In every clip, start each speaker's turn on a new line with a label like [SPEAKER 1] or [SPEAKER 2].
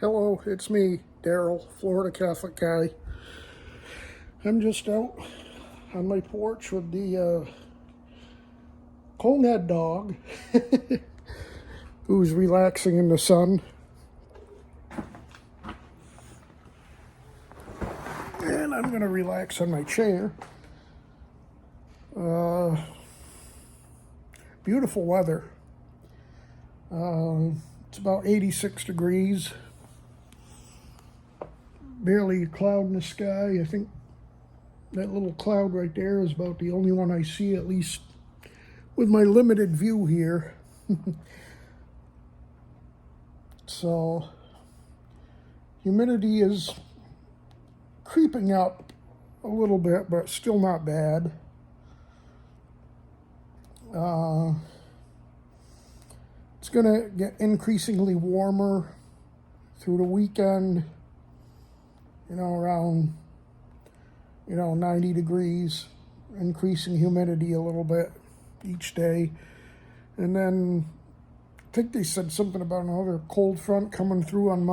[SPEAKER 1] Hello, it's me, Daryl, Florida Catholic guy. I'm just out on my porch with the conehead dog who's relaxing in the sun. And I'm going to relax on my chair. Beautiful weather. It's about 86 degrees. Barely a cloud in the sky. I think that little cloud right there is about the only one I see, at least with my limited view here. So, humidity is creeping up a little bit, but still not bad. It's going to get increasingly warmer through the weekend. Around, 90 degrees, increasing humidity a little bit each day. And then I think they said something about another cold front coming through on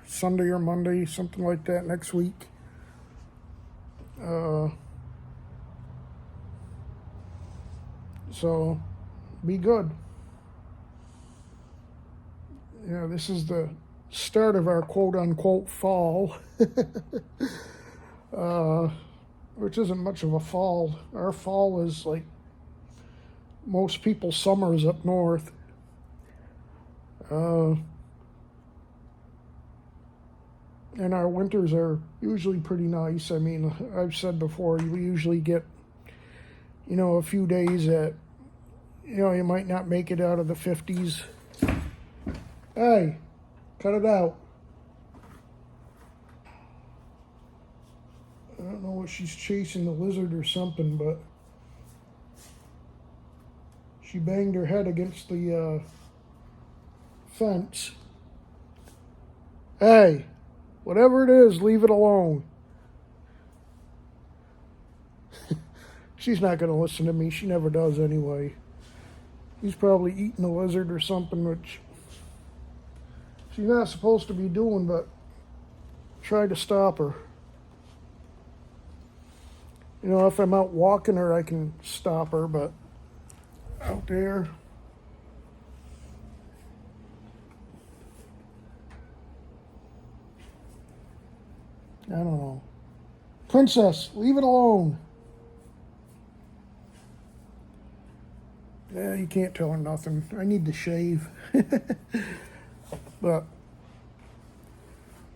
[SPEAKER 1] Sunday or Monday, something like that next week. So be good. This is the start of our quote-unquote fall, which isn't much of a fall. Our fall is like most people's summers up north. And our winters are usually pretty nice. I mean, I've said before, you usually get, a few days that, you might not make it out of the 50s. Hey, cut it out. I don't know if she's chasing the lizard or something, but she banged her head against the fence. Hey, whatever it is, leave it alone. She's not going to listen to me. She never does anyway. He's probably eating a lizard or something, which she's not supposed to be doing, but try to stop her. If I'm out walking her, I can stop her, but out there, I don't know. Princess, leave it alone. Yeah, you can't tell her nothing. I need to shave. But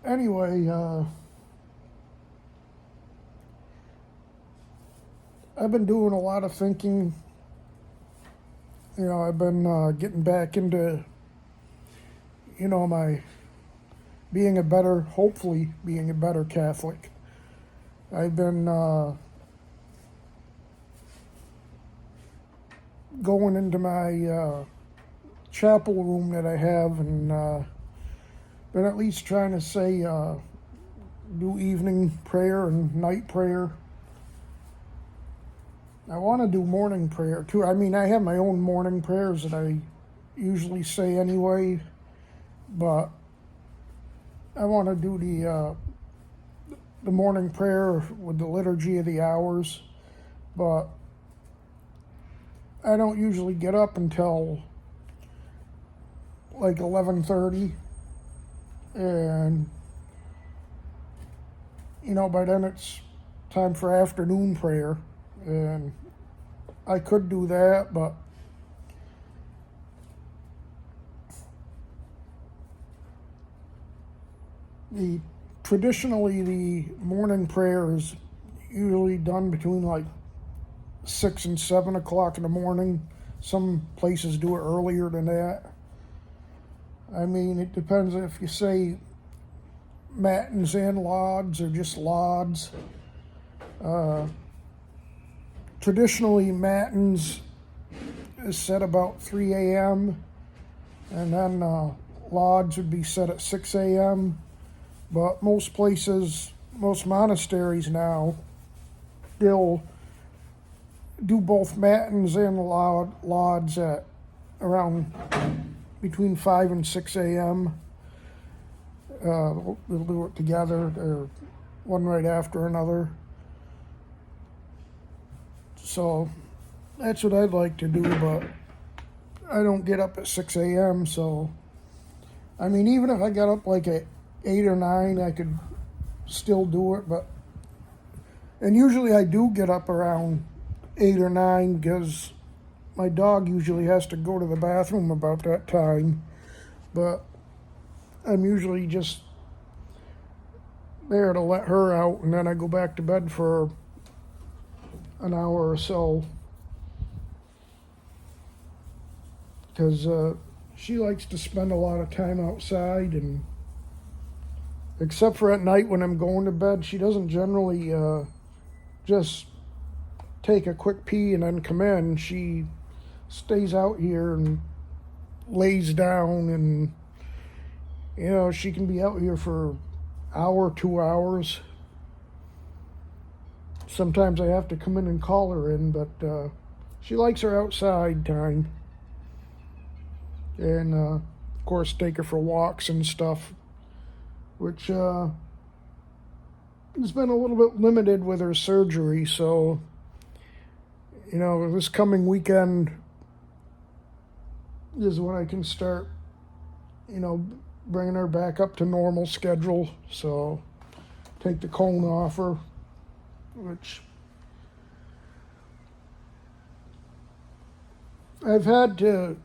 [SPEAKER 1] anyway, I've been doing a lot of thinking. I've been getting back into, my hopefully being a better Catholic. I've been going into my chapel room that I have and been at least trying to say, do evening prayer and night prayer. I want to do morning prayer too. I mean, I have my own morning prayers that I usually say anyway, but I want to do the morning prayer with the liturgy of the hours, but I don't usually get up until like 11:30, and by then it's time for afternoon prayer, and I could do that, but traditionally the morning prayer is usually done between like 6 and 7 o'clock in the morning. Some places do it earlier than that. I mean, it depends if you say matins and lauds or just lauds. Traditionally, matins is set about 3 a.m. and then lauds would be set at 6 a.m. But most places, most monasteries now, they'll do both matins and lauds at around between 5 and 6 a.m. We'll do it together, or one right after another. So that's what I'd like to do, but I don't get up at 6 a.m. So, I mean, even if I got up like at 8 or 9, I could still do it. And usually I do get up around 8 or 9 because my dog usually has to go to the bathroom about that time. But I'm usually just there to let her out, and then I go back to bed for an hour or so. Because she likes to spend a lot of time outside, and except for at night when I'm going to bed, she doesn't generally just take a quick pee and then come in. She stays out here and lays down, and she can be out here for hour, 2 hours. Sometimes I have to come in and call her in, but she likes her outside time. And of course take her for walks and stuff, which has been a little bit limited with her surgery. So this coming weekend is when I can start bringing her back up to normal schedule. So take the cone off her, which I've had to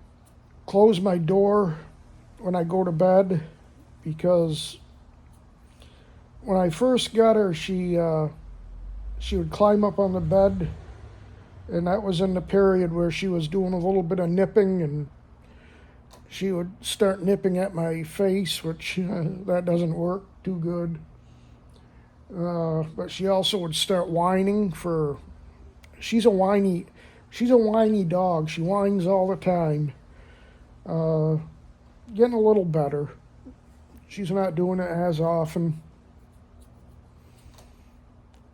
[SPEAKER 1] close my door when I go to bed, because when I first got her, she would climb up on the bed, and that was in the period where she was doing a little bit of nipping, and she would start nipping at my face, which that doesn't work too good. But she also would start whining. She's a whiny dog. She whines all the time. Getting a little better. She's not doing it as often.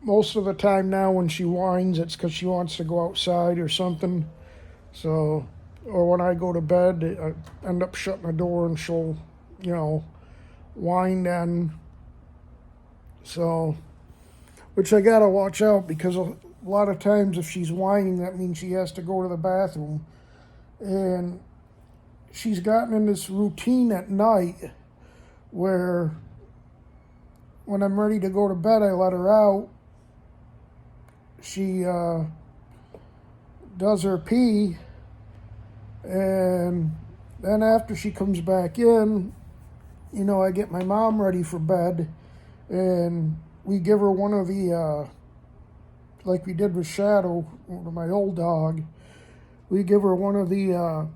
[SPEAKER 1] Most of the time now when she whines, it's because she wants to go outside or something. So, or when I go to bed, I end up shutting the door and she'll, whine then. So, which I gotta watch out, because a lot of times if she's whining, that means she has to go to the bathroom. And she's gotten in this routine at night where when I'm ready to go to bed, I let her out. She does her pee, and then after she comes back in, I get my mom ready for bed, and we give her one of the, like we did with Shadow, my old dog, we give her one of the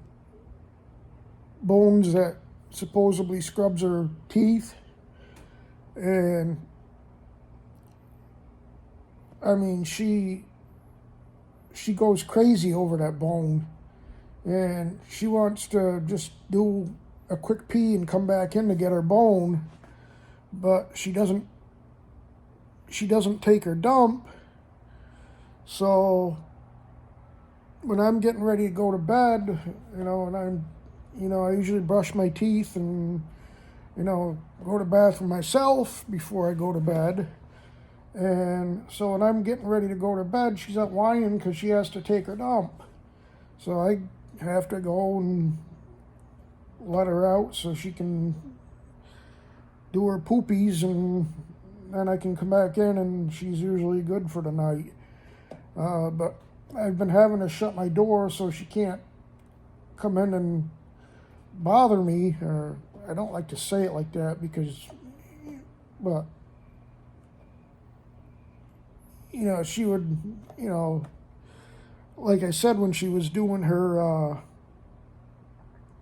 [SPEAKER 1] bones that supposedly scrubs her teeth. And I mean, she goes crazy over that bone, and she wants to just do a quick pee and come back in to get her bone, but she doesn't take her dump. So when I'm getting ready to go to bed, and I usually brush my teeth and, go to the bathroom myself before I go to bed. And so when I'm getting ready to go to bed, she's up whining because she has to take her dump. So I have to go and let her out so she can do her poopies, and then I can come back in, and she's usually good for the night. But I've been having to shut my door so she can't come in and bother me, or I don't like to say it like that but she would, like I said, when she was doing her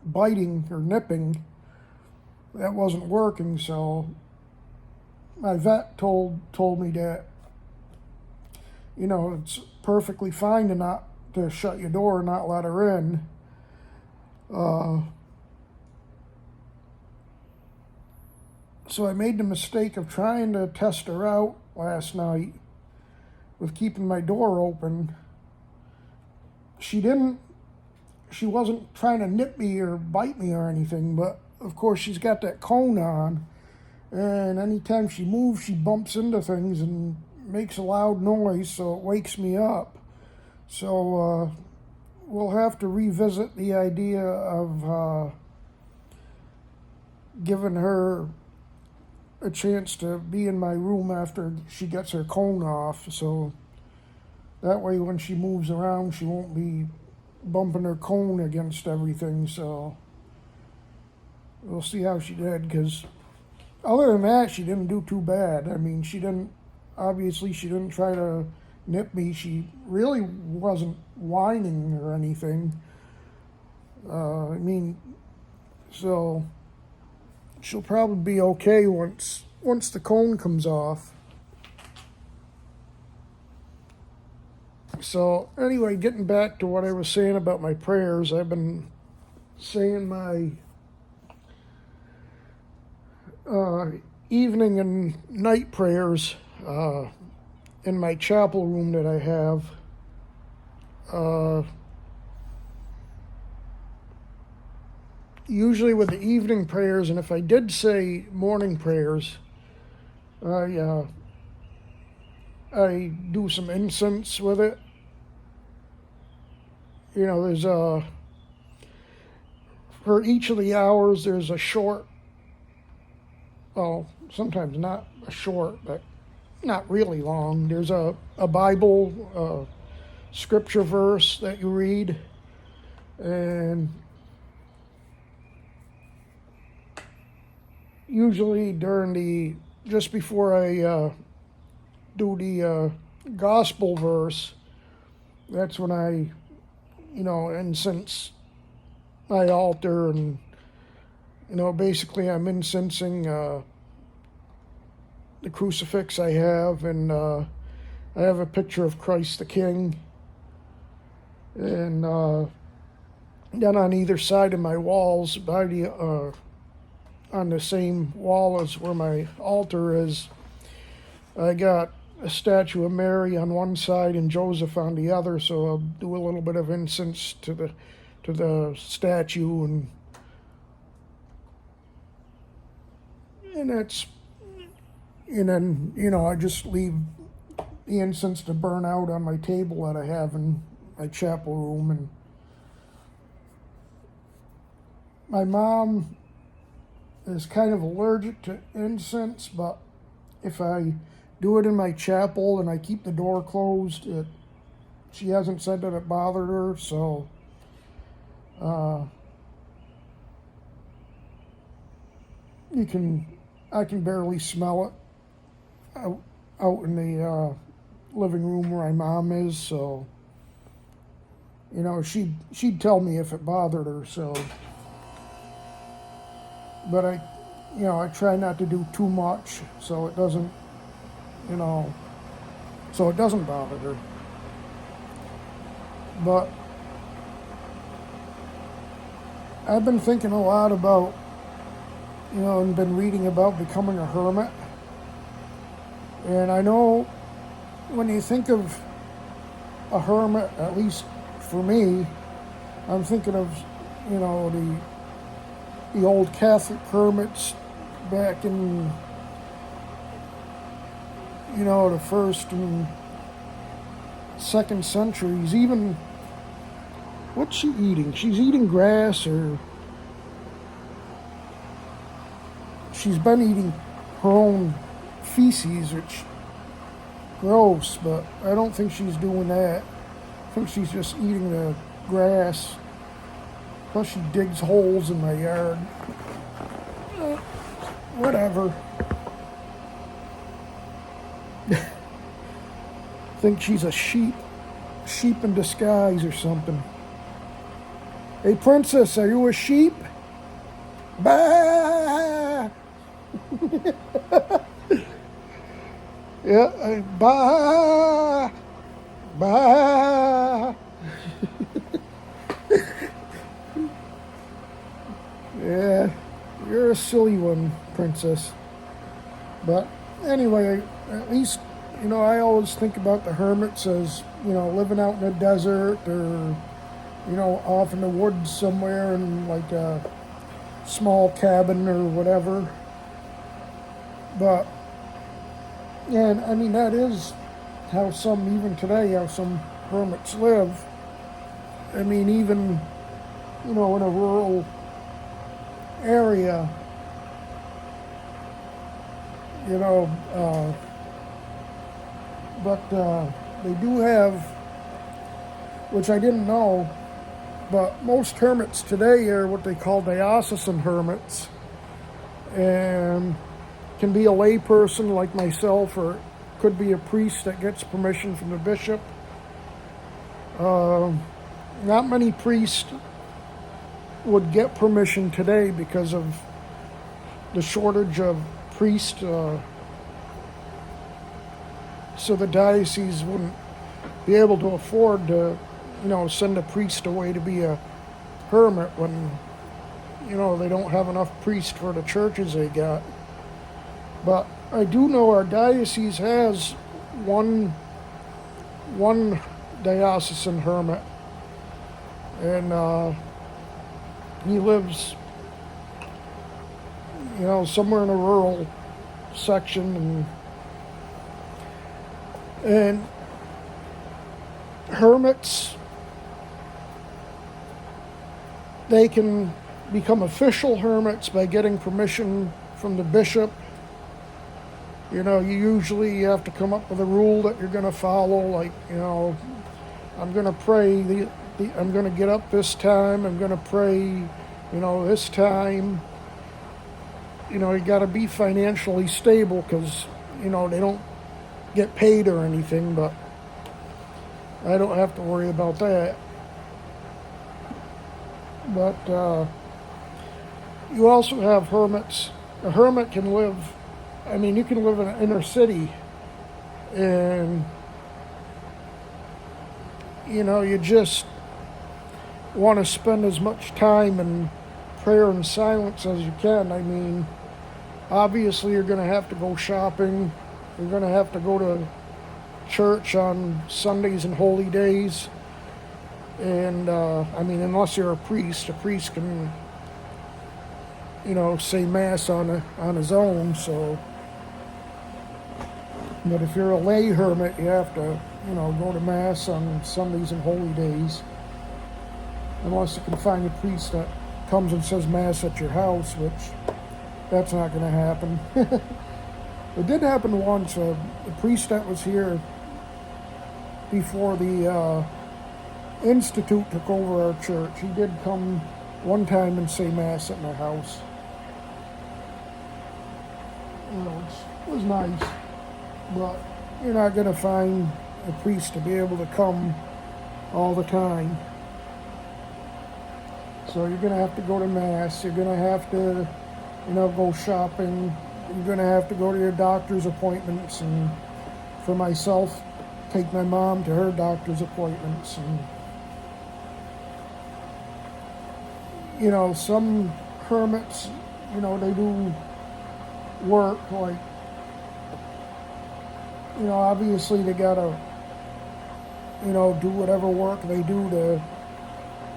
[SPEAKER 1] biting or nipping, that wasn't working. So my vet told me that, it's perfectly fine to shut your door and not let her in. So I made the mistake of trying to test her out last night with keeping my door open. She wasn't trying to nip me or bite me or anything, but of course she's got that cone on, And anytime she moves, she bumps into things and makes a loud noise, so it wakes me up. So we'll have to revisit the idea of giving her a chance to be in my room after she gets her cone off, so that way when she moves around she won't be bumping her cone against everything. So we'll see how she did, because other than that she didn't do too bad. I mean, she didn't try to nip me. She really wasn't whining or anything. So she'll probably be okay once the cone comes off. So anyway, getting back to what I was saying about my prayers, I've been saying my evening and night prayers in my chapel room that I have. Usually with the evening prayers, and if I did say morning prayers, I do some incense with it. You know, there's for each of the hours there's a short, well, sometimes not a short, but not really long. There's a Bible scripture verse that you read, and usually just before I do the gospel verse, that's when I, incense my altar, and, basically I'm incensing the crucifix I have, and I have a picture of Christ the King, and then on either side of my walls, on the same wall as where my altar is, I got a statue of Mary on one side and Joseph on the other, so I'll do a little bit of incense to the statue, and then I just leave the incense to burn out on my table that I have in my chapel room. And my mom is kind of allergic to incense, but if I do it in my chapel and I keep the door closed, she hasn't said that it bothered her, so I can barely smell it out in the living room where my mom is, so she'd tell me if it bothered her. So, but I try not to do too much so it doesn't bother her. But I've been thinking a lot about, and been reading about becoming a hermit. And I know when you think of a hermit, at least for me, I'm thinking of, the old Catholic hermits back in, the first and second centuries. Even, what's she eating? She's eating grass, or she's been eating her own feces, which gross, but I don't think she's doing that. I think she's just eating the grass. Plus she digs holes in my yard. Whatever. Think she's a sheep in disguise or something. Hey, princess, are you a sheep? Bah! Yeah, bah! Bah! Yeah, you're a silly one, princess. But anyway, at least, I always think about the hermits as, living out in the desert, or, off in the woods somewhere in like a small cabin or whatever. But, and I mean, that is how some, even today, how some hermits live. I mean, even, in a rural area, you know, but they do have, which I didn't know, but most hermits today are what they call diocesan hermits, and can be a layperson like myself, or could be a priest that gets permission from the bishop. Not many priests would get permission today because of the shortage of priests, so the diocese wouldn't be able to afford to, send a priest away to be a hermit when, they don't have enough priests for the churches they got. But I do know our diocese has one diocesan hermit, and he lives, somewhere in a rural section, and hermits, they can become official hermits by getting permission from the bishop. You usually have to come up with a rule that you're going to follow, like, I'm going to pray, I'm going to get up this time, I'm going to pray, this time. You got to be financially stable because, they don't get paid or anything, but I don't have to worry about that. But you also have hermits. A hermit can live, you can live in an inner city, and, you just want to spend as much time in prayer and silence as you can. Obviously you're going to have to go shopping. You're going to have to go to church on Sundays and holy days. And, unless you're a priest can, say Mass on his own, so. But if you're a lay hermit, you have to, go to Mass on Sundays and holy days. Unless you can find a priest that comes and says Mass at your house, which that's not going to happen. It did happen once. A priest that was here before the Institute took over our church, he did come one time and say Mass at my house. It was nice, but you're not going to find a priest to be able to come all the time. So you're going to have to go to Mass, you're going to have to, go shopping, you're going to have to go to your doctor's appointments, and for myself, take my mom to her doctor's appointments. And some hermits, they do work, like, obviously they gotta, do whatever work they do to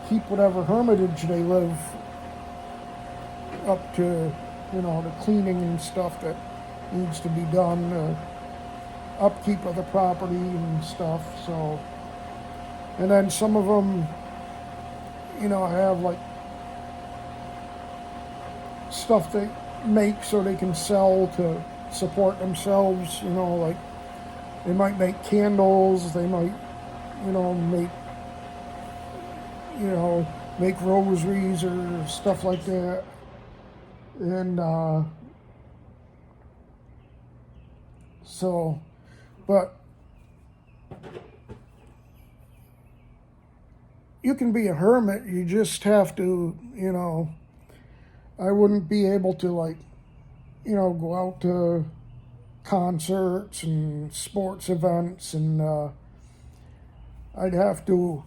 [SPEAKER 1] keep whatever hermitage they live up to, the cleaning and stuff that needs to be done, upkeep of the property and stuff. So, and then some of them, have like stuff they make so they can sell to support themselves. Like they might make candles, they might, make rosaries or stuff like that. And so, but you can be a hermit, you just have to, I wouldn't be able to, like, go out to concerts and sports events, and I'd have to,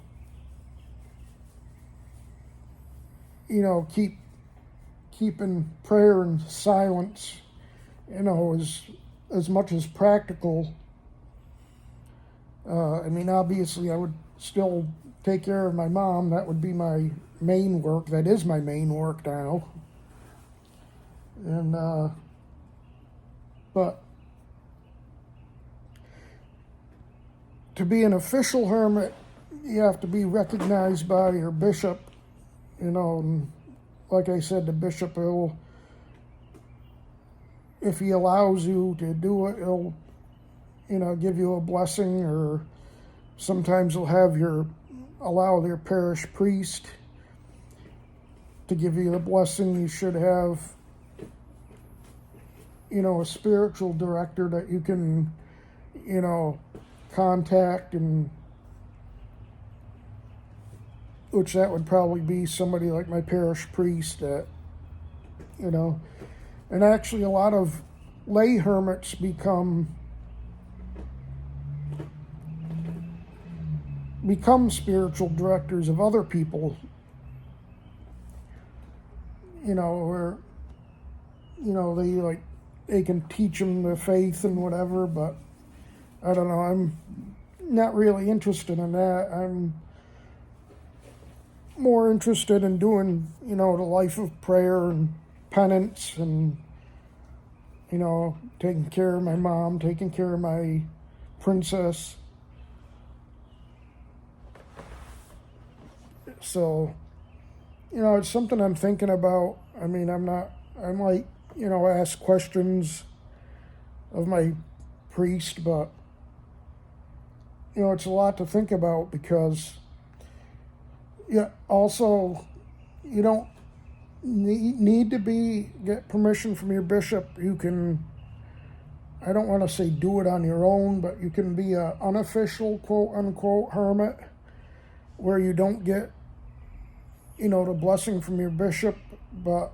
[SPEAKER 1] keep in prayer and silence, as much as practical. Obviously I would still take care of my mom. That would be my main work. That is my main work now. And But to be an official hermit, you have to be recognized by your bishop, and like I said, the bishop will, if he allows you to do it, he'll, give you a blessing, or sometimes he'll allow their parish priest to give you the blessing. You should have, a spiritual director that you can, contact, and which that would probably be somebody like my parish priest that, and actually a lot of lay hermits become spiritual directors of other people, where, they can teach them the faith and whatever, but I don't know, I'm not really interested in that. I'm more interested in doing, the life of prayer and penance, and, taking care of my mom, taking care of my princess. So, it's something I'm thinking about. I mean, I might, ask questions of my priest, but, it's a lot to think about, because, also, you don't need to get permission from your bishop. You can, I don't want to say do it on your own, but you can be an unofficial, quote unquote, hermit, where you don't get, the blessing from your bishop, but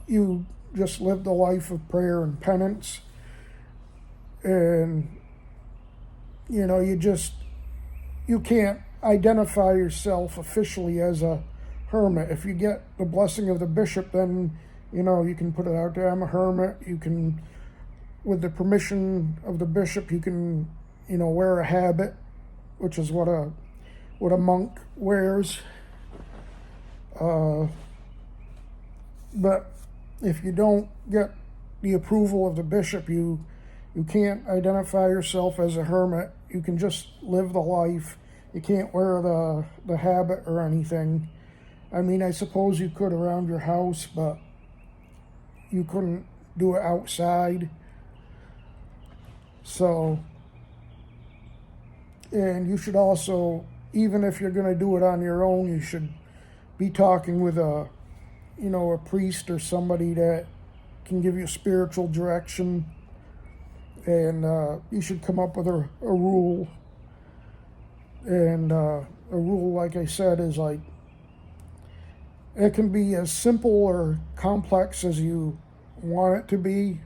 [SPEAKER 1] you just live the life of prayer and penance. And, you can't identify yourself officially as a hermit. If you get the blessing of the bishop, then, you can put it out there, I'm a hermit. You can, with the permission of the bishop, you can, wear a habit, which is what a monk wears. But if you don't get the approval of the bishop, you can't identify yourself as a hermit. You can just live the life. You can't wear the habit or anything. I mean, I suppose you could around your house, but you couldn't do it outside. So, and you should also, even if you're going to do it on your own, you should be talking with a priest or somebody that can give you spiritual direction. And you should come up with a rule. And a rule, like I said, is like, it can be as simple or complex as you want it to be.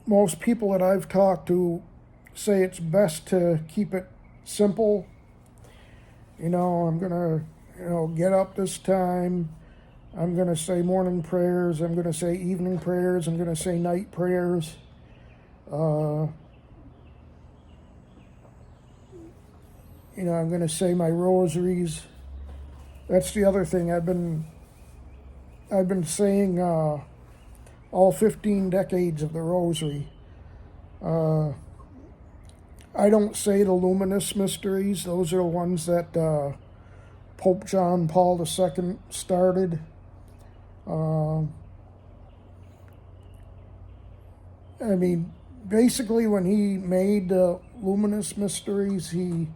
[SPEAKER 1] Most people that I've talked to say it's best to keep it simple. I'm going to, get up this time. I'm going to say morning prayers. I'm going to say evening prayers. I'm going to say night prayers. I'm going to say my rosaries. That's the other thing. I've been saying all 15 decades of the rosary. I don't say the luminous mysteries. Those are the ones that Pope John Paul II started. I mean, basically when he made the luminous mysteries, he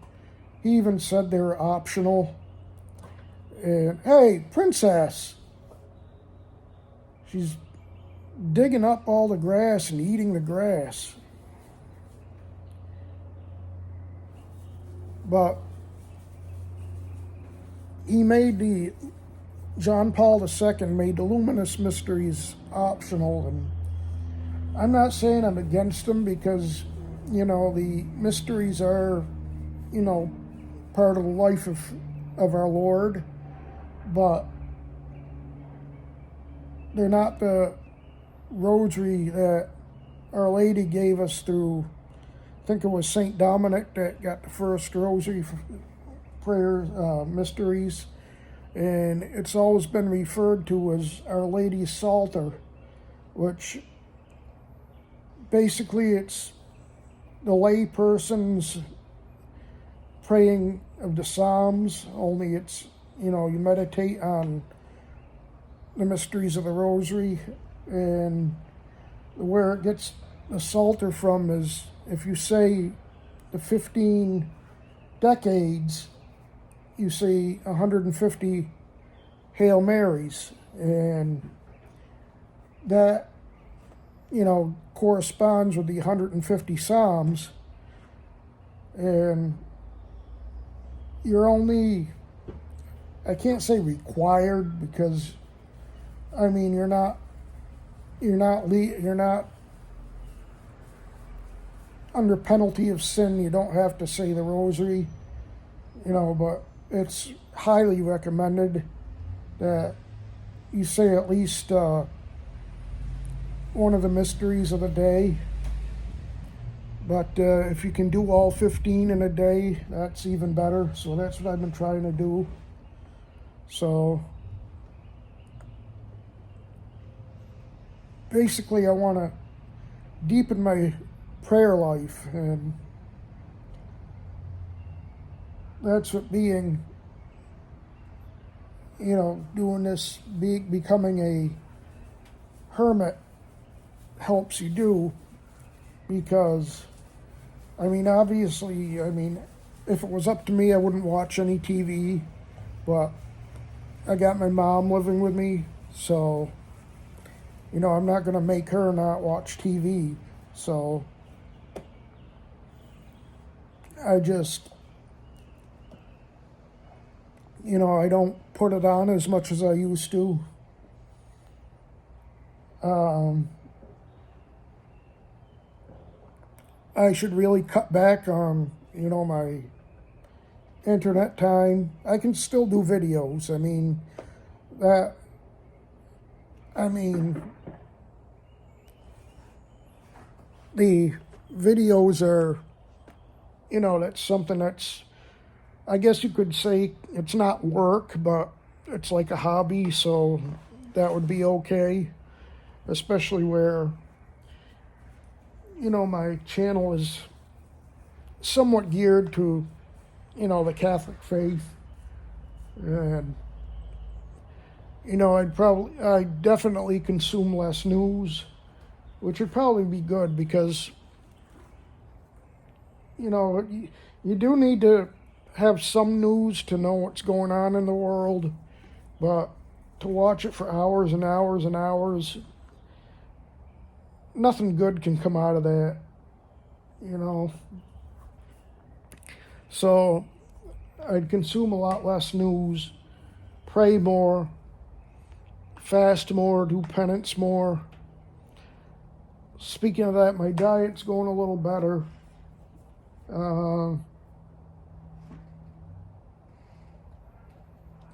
[SPEAKER 1] even said they were optional. And, hey, princess! She's digging up all the grass and eating the grass. But John Paul II made the luminous mysteries optional, and I'm not saying I'm against them, because, the mysteries are, part of the life of our Lord, but they're not the rosary that Our Lady gave us through, I think it was St. Dominic that got the first rosary prayer mysteries. and it's always been referred to as Our Lady's Psalter, which basically it's the lay person's praying of the Psalms, only it's, you meditate on the mysteries of the Rosary. And where it gets the Psalter from is if you say the 15 decades, you say 150 Hail Marys, and that, corresponds with the 150 Psalms, and you're only, I can't say required, because you're not under penalty of sin. You don't have to say the Rosary, but it's highly recommended that you say at least one of the mysteries of the day. But if you can do all 15 in a day, that's even better. So that's what I've been trying to do. So basically, I want to deepen my prayer life, and that's what being, doing this, becoming a hermit helps you do. Because obviously, if it was up to me, I wouldn't watch any TV, but I got my mom living with me, so I'm not going to make her not watch TV. So I just, I don't put it on as much as I used to. I should really cut back on, my internet time. I can still do videos. The videos are, that's something that's, I guess you could say it's not work, but it's like a hobby, so that would be okay. Especially where, my channel is somewhat geared to, the Catholic faith. And, I definitely consume less news, which would probably be good, because, you do need to have some news to know what's going on in the world, but to watch it for hours and hours and hours, nothing good can come out of that, So I'd consume a lot less news, pray more, fast more, do penance more. Speaking of that, my diet's going a little better.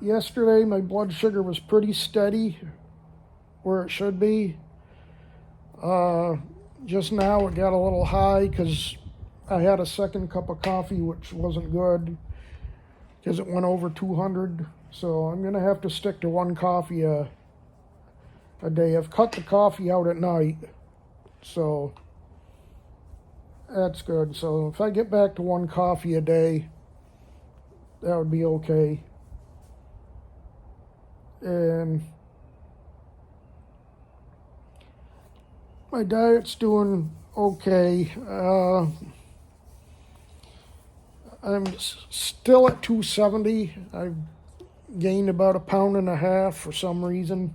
[SPEAKER 1] Yesterday, my blood sugar was pretty steady where it should be. Just now it got a little high because I had a second cup of coffee, which wasn't good because it went over 200. So I'm going to have to stick to one coffee a day. I've cut the coffee out at night, so that's good. So if I get back to one coffee a day, that would be okay. And my diet's doing okay. I'm still at 270. I've gained about 1.5 pounds for some reason.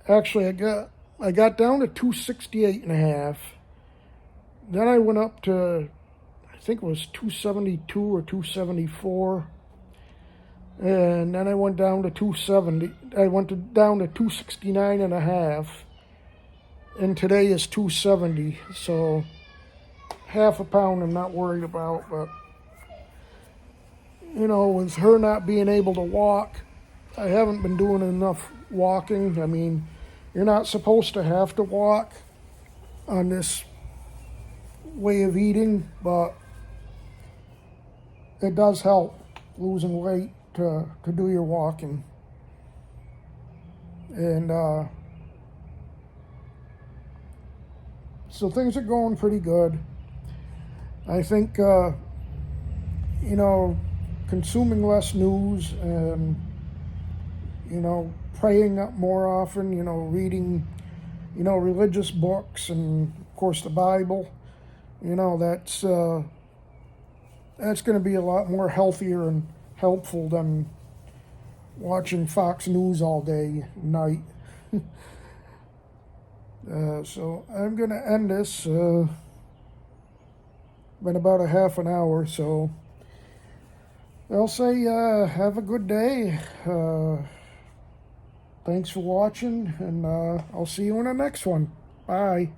[SPEAKER 1] Actually, I got down to 268.5. Then I went up to, I think it was 272 or 274. And then I went down to 270. I went down to 269.5. And today is 270. So 0.5 pound I'm not worried about. But, with her not being able to walk, I haven't been doing enough walking. You're not supposed to have to walk on this way of eating, but it does help losing weight to do your walking. And so things are going pretty good. I think, consuming less news and, praying up more often, reading, religious books and, of course, the Bible, that's going to be a lot more healthier and helpful than watching Fox News all day and night. So I'm going to end this. Been about a half an hour, so I'll say have a good day. Thanks for watching, and I'll see you in the next one. Bye.